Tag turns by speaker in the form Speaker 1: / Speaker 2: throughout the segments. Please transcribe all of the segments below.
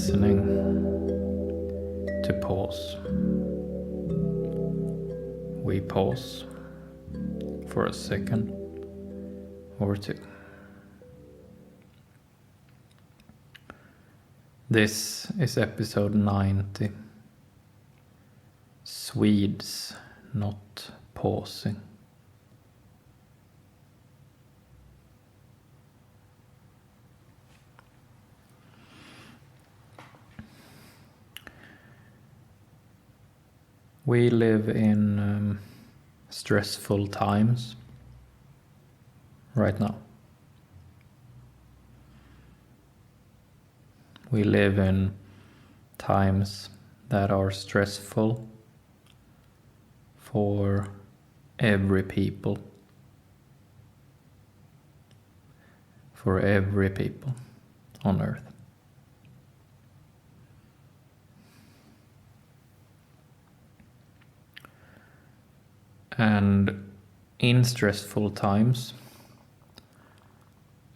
Speaker 1: listening to pause. We pause for a second or two. This is episode 90. Swedes not pausing. We live in stressful times right now. We live in times that are stressful for every people. For every people on earth. And in stressful times,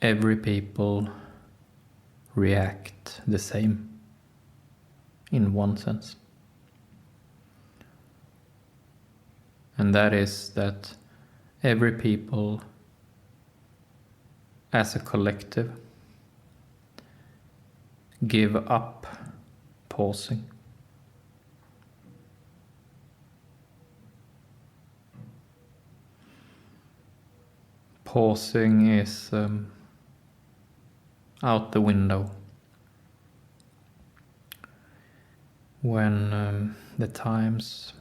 Speaker 1: every people react the same, in one sense. And that is that every people, as a collective, give up pausing. Pausing is out the window when the times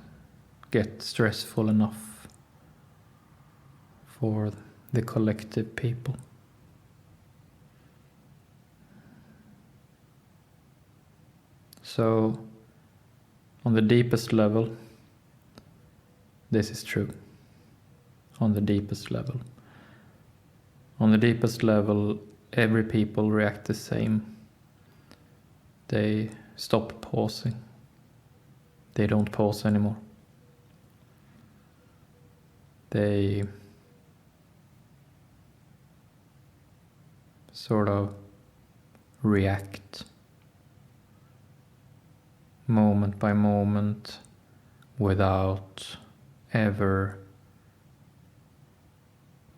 Speaker 1: get stressful enough for the collective people. So, on the deepest level, this is true. On the deepest level. On the deepest level, every people react the same. They stop pausing. They don't pause anymore. They sort of react moment by moment without ever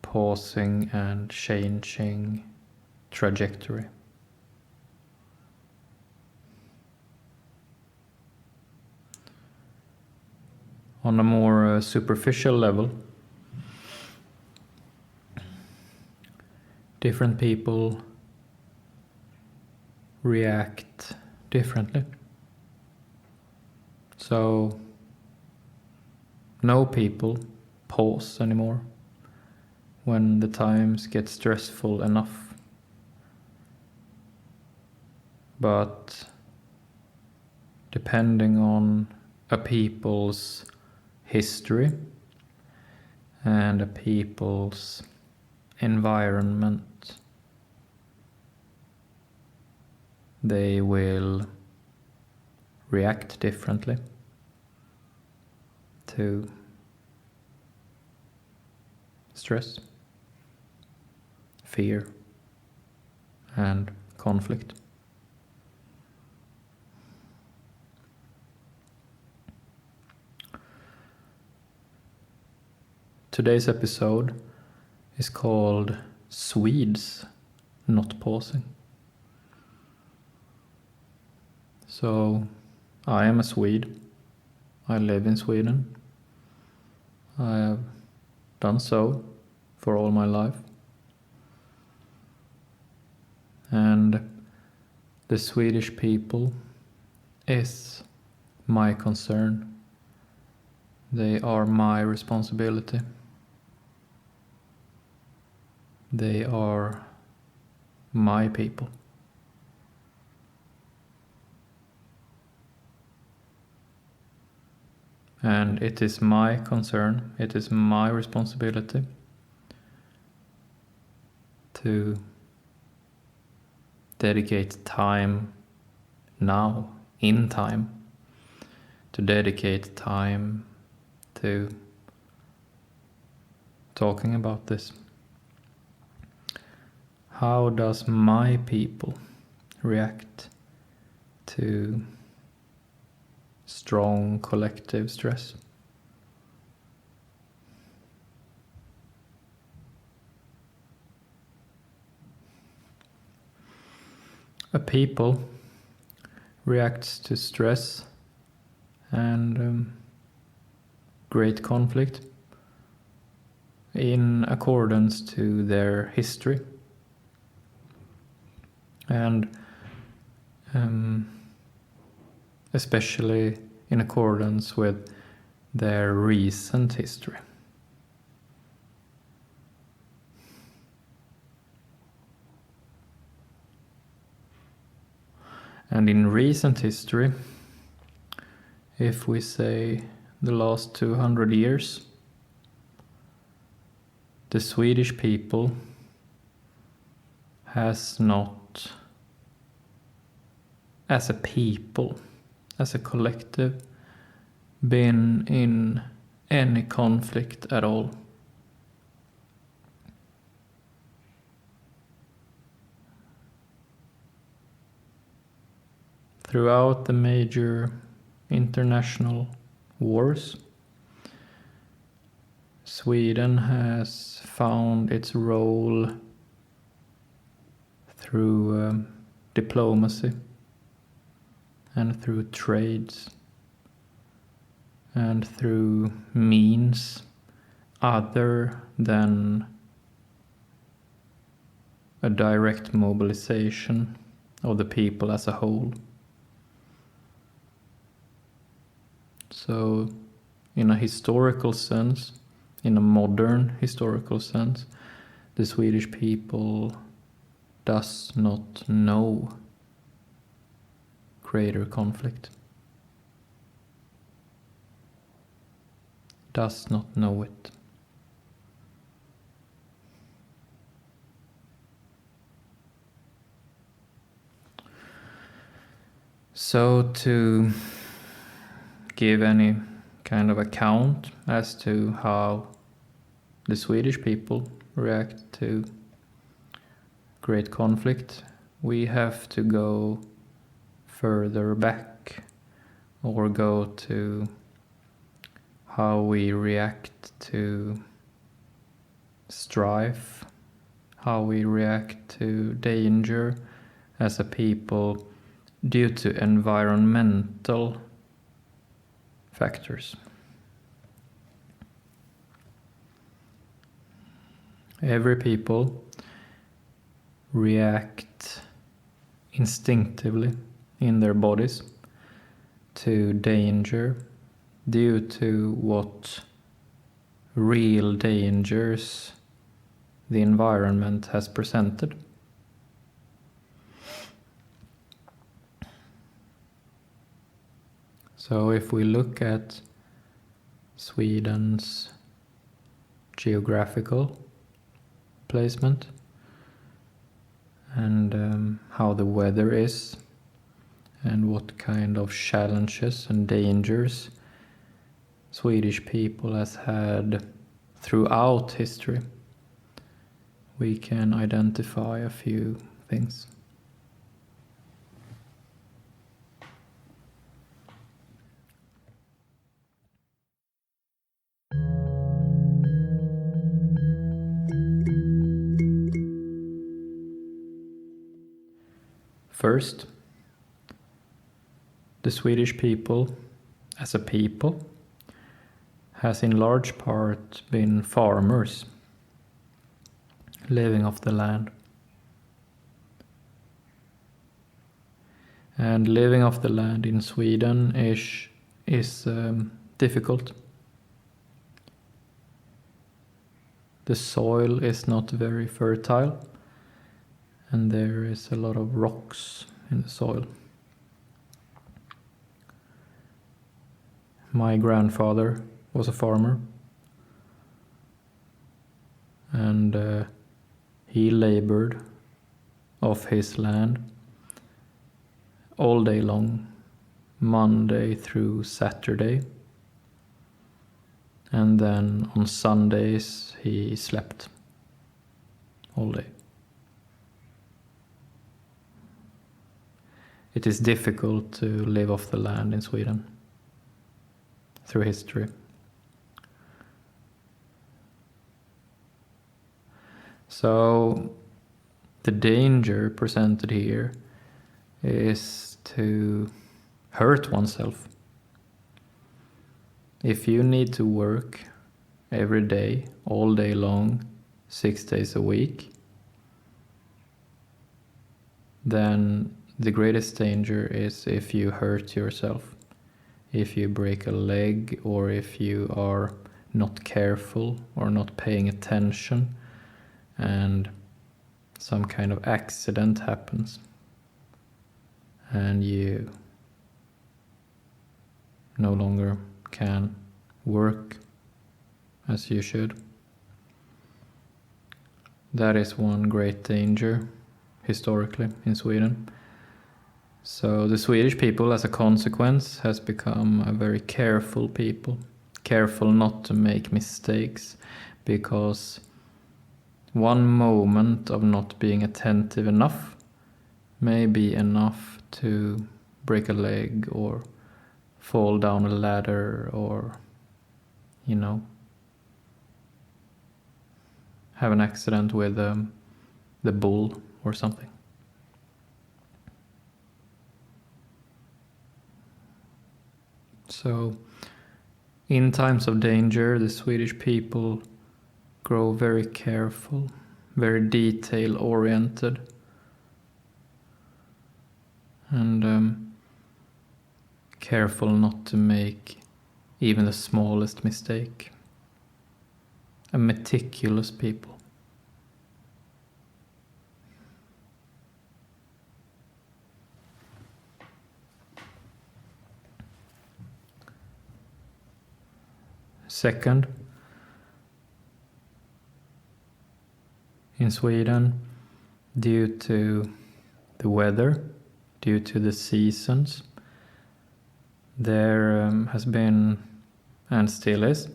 Speaker 1: pausing and changing trajectory. On a more superficial level, different people react differently. So, no people pause anymore when the times get stressful enough. But depending on a people's history and a people's environment, they will react differently to stress, fear, and conflict. Today's episode is called Swedes Not Pausing. So, I am a Swede. I live in Sweden. I have done so for all my life. And the Swedish people is my concern. They are my responsibility. They are my people. And it is my concern, it is my responsibility to dedicate time now, in time, to dedicate time to talking about this. How does my people react to strong collective stress. A people reacts to stress and great conflict in accordance to their history and especially in accordance with their recent history. And in recent history, if we say the last 200 years, the Swedish people has not, as a people, as a collective, been in any conflict at all. Throughout the major international wars, Sweden has found its role through diplomacy and through trades and through means other than a direct mobilization of the people as a whole. So, in a historical sense, in a modern historical sense, the Swedish people does not know greater conflict. Does not know it. So to give any kind of account as to how the Swedish people react to great conflict, we have to go further back or go to how we react to strife, how we react to danger as a people due to environmental factors. Every people react instinctively in their bodies to danger due to what real dangers the environment has presented. So if we look at Sweden's geographical placement and how the weather is and what kind of challenges and dangers Swedish people has had throughout history, we can identify a few things. First, the Swedish people, as a people, has in large part been farmers, living off the land. And living off the land in Sweden is difficult. The soil is not very fertile, and there is a lot of rocks in the soil. My grandfather was a farmer, and he labored off his land all day long, Monday through Saturday, and then on Sundays he slept all day. it is difficult to live off the land in Sweden through history. So the danger presented here is to hurt oneself. If you need to work every day, all day long, 6 days a week, then the greatest danger is if you hurt yourself. If you break a leg, or if you are not careful or not paying attention and some kind of accident happens and you no longer can work as you should. That is one great danger historically in Sweden. So the Swedish people, as a consequence, has become a very careful people, careful not to make mistakes, because one moment of not being attentive enough may be enough to break a leg or fall down a ladder, or, have an accident with the bull or something. So, in times of danger, the Swedish people grow very careful, very detail-oriented, and careful not to make even the smallest mistake. A meticulous people. Second, in Sweden, due to the weather, due to the seasons, there has been, and still is,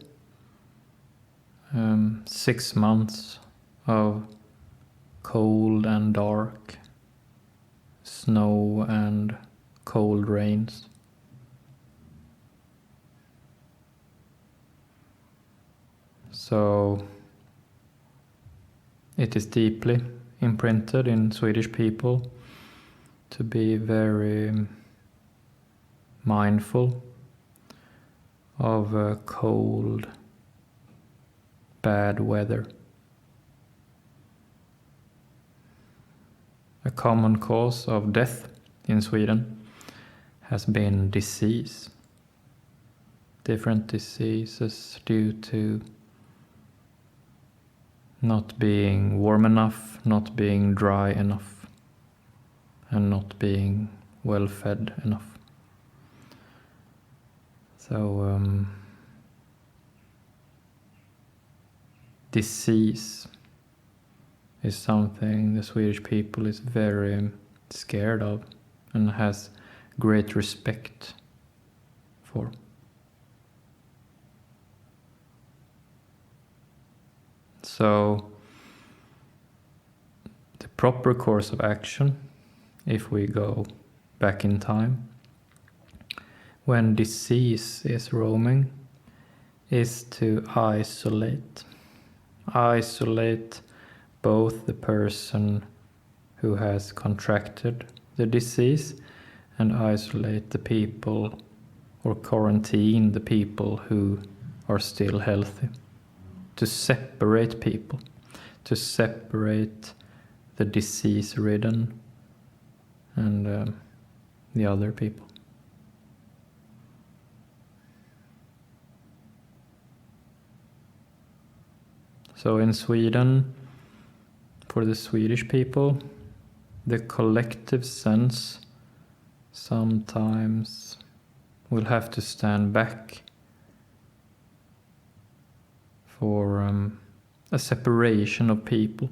Speaker 1: 6 months of cold and dark, snow and cold rains. So it is deeply imprinted in Swedish people to be very mindful of cold, bad weather. A common cause of death in Sweden has been disease. Different diseases due to not being warm enough, not being dry enough, and not being well fed enough. So disease is something the Swedish people is very scared of and has great respect for. So the proper course of action, if we go back in time, when disease is roaming, is to isolate both the person who has contracted the disease and isolate the people, or quarantine the people who are still healthy. To separate people, to separate the disease-ridden and the other people. So in Sweden, for the Swedish people, the collective sense sometimes will have to stand back for a separation of people.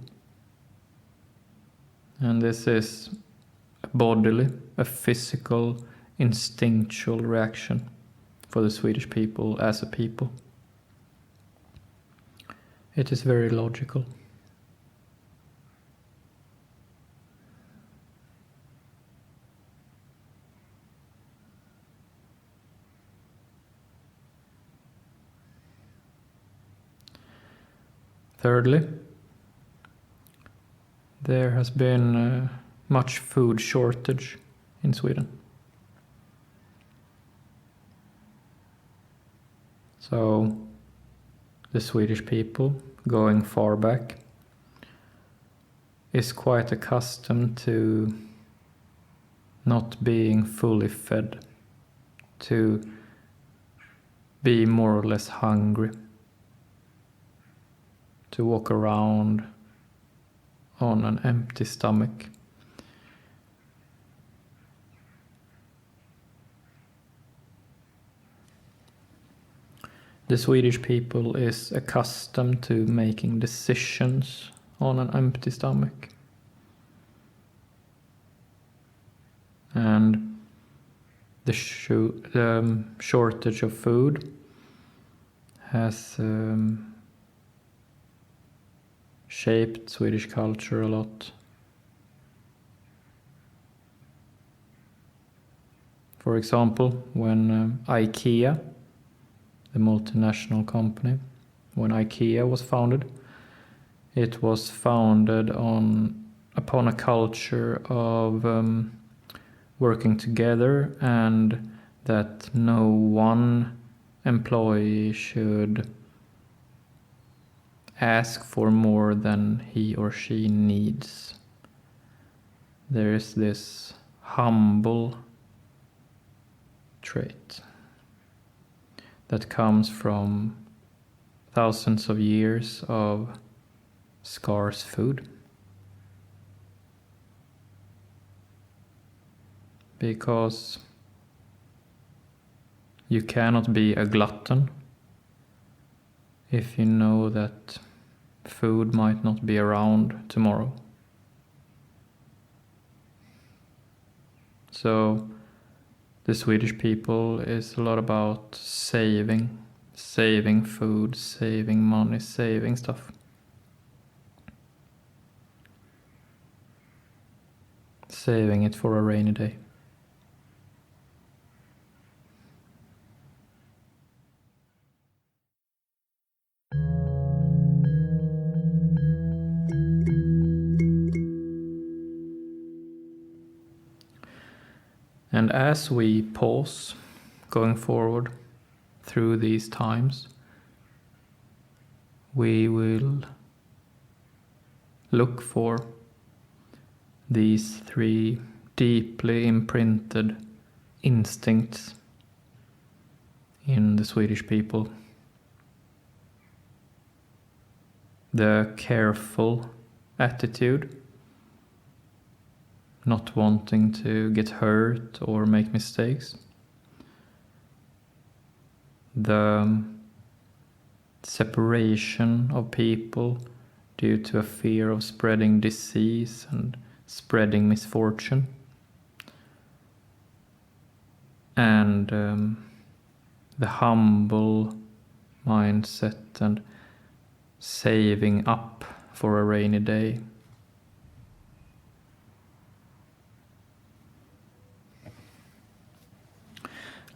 Speaker 1: And this is a bodily, a physical, instinctual reaction for the Swedish people as a people. It is very logical. Thirdly, there has been much food shortage in Sweden. So the Swedish people, going far back, is quite accustomed to not being fully fed, to be more or less hungry, to walk around on an empty stomach. The Swedish people is accustomed to making decisions on an empty stomach. And the shortage of food has shaped Swedish culture a lot. For example, when IKEA, the multinational company, when IKEA was founded, it was founded upon a culture of working together, and that no one employee should ask for more than he or she needs. There is this humble trait that comes from thousands of years of scarce food. Because you cannot be a glutton if you know that food might not be around tomorrow. So the Swedish people is a lot about saving food, saving money, saving stuff. Saving it for a rainy day. And as we pause going forward through these times, we will look for these three deeply imprinted instincts in the Swedish people. The careful attitude, not wanting to get hurt or make mistakes. The separation of people due to a fear of spreading disease and spreading misfortune. And the humble mindset and saving up for a rainy day.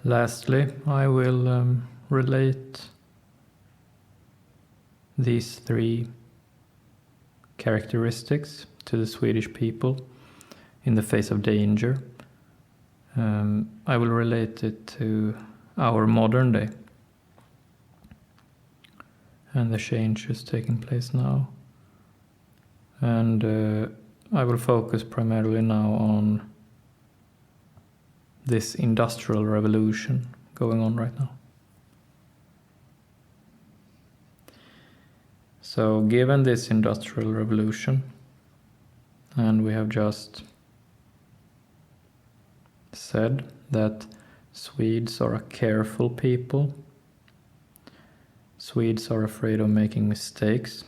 Speaker 1: Lastly, I will relate these three characteristics to the Swedish people in the face of danger. I will relate it to our modern day and the changes taking place now. And I will focus primarily now on this industrial revolution going on right now. So given this industrial revolution, and we have just said that Swedes are a careful people, Swedes are afraid of making mistakes,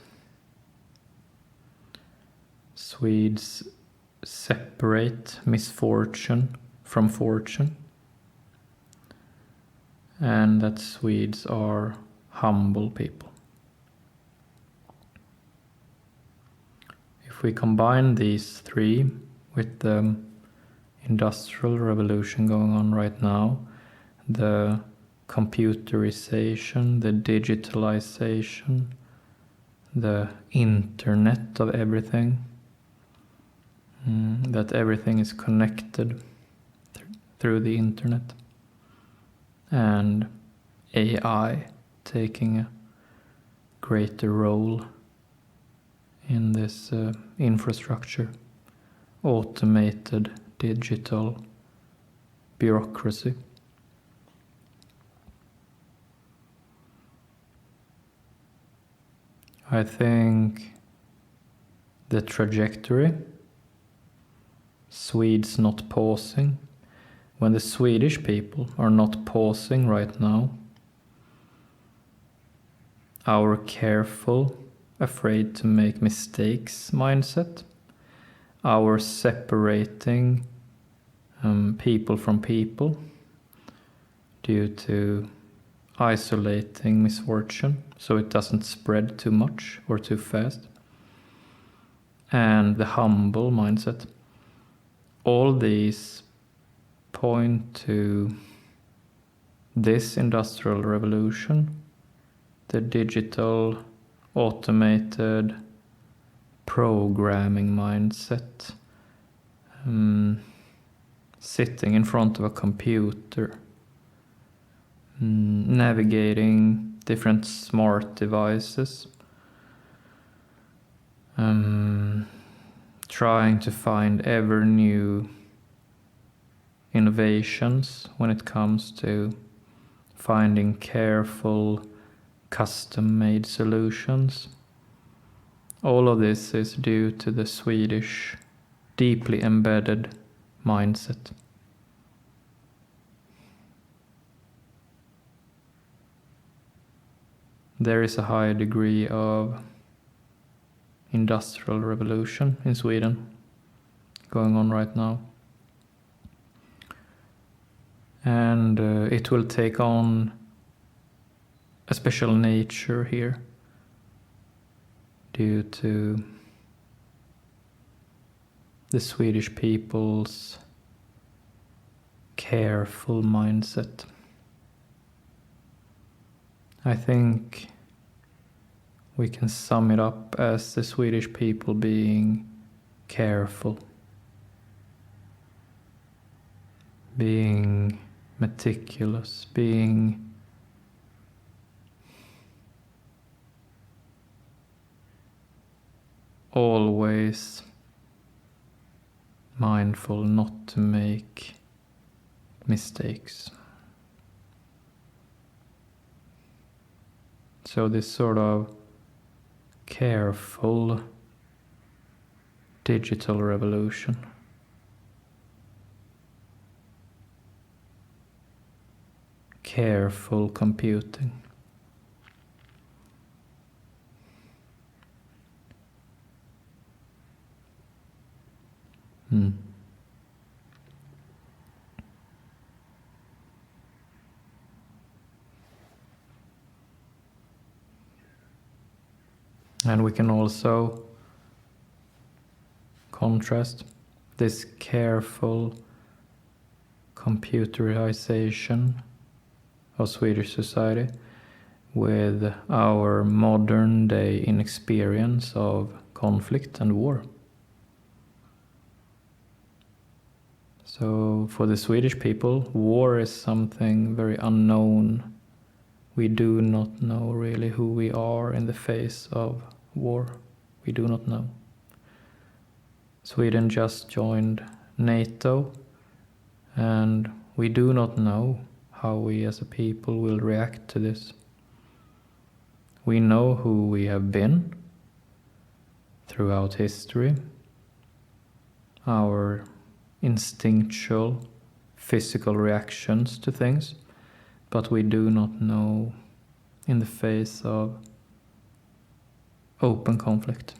Speaker 1: Swedes separate misfortune from fortune, and that Swedes are humble people. If we combine these three with the industrial revolution going on right now, the computerization, the digitalization, the internet of everything, that everything is connected through the internet, and AI taking a greater role in this infrastructure, automated digital bureaucracy. I think the trajectory, Swedes not pausing, when the Swedish people are not pausing right now, our careful, afraid to make mistakes mindset, our separating people from people due to isolating misfortune so it doesn't spread too much or too fast, and the humble mindset, all these point to this industrial revolution, the digital automated programming mindset, sitting in front of a computer, navigating different smart devices, trying to find ever new innovations when it comes to finding careful, custom-made solutions. All of this is due to the Swedish deeply embedded mindset. There is a high degree of industrial revolution in Sweden going on right now. And it will take on a special nature here due to the Swedish people's careful mindset. I think we can sum it up as the Swedish people being careful, being meticulous, being always mindful not to make mistakes. So this sort of careful digital revolution, careful computing, And we can also contrast this careful computerization of Swedish society with our modern day inexperience of conflict and war. So for the Swedish people, war is something very unknown. We do not know really who we are in the face of war. We do not know. Sweden just joined NATO, and we do not know how we as a people will react to this. We know who we have been throughout history, our instinctual physical reactions to things, but we do not know in the face of open conflict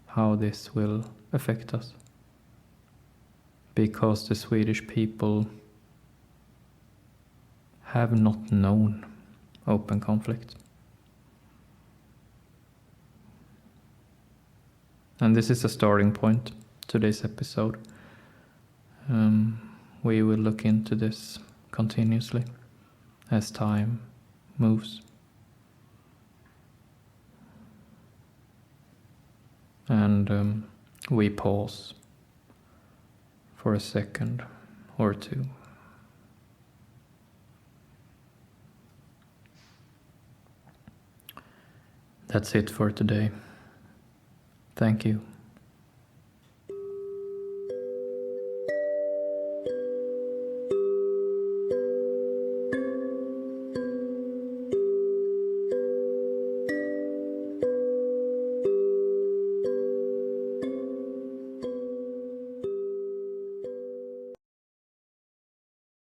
Speaker 1: how this will affect us, because the Swedish people have not known open conflict. And this is a starting point, today's episode. We will look into this continuously as time moves. and we pause for a second or two. That's it for today. Thank you.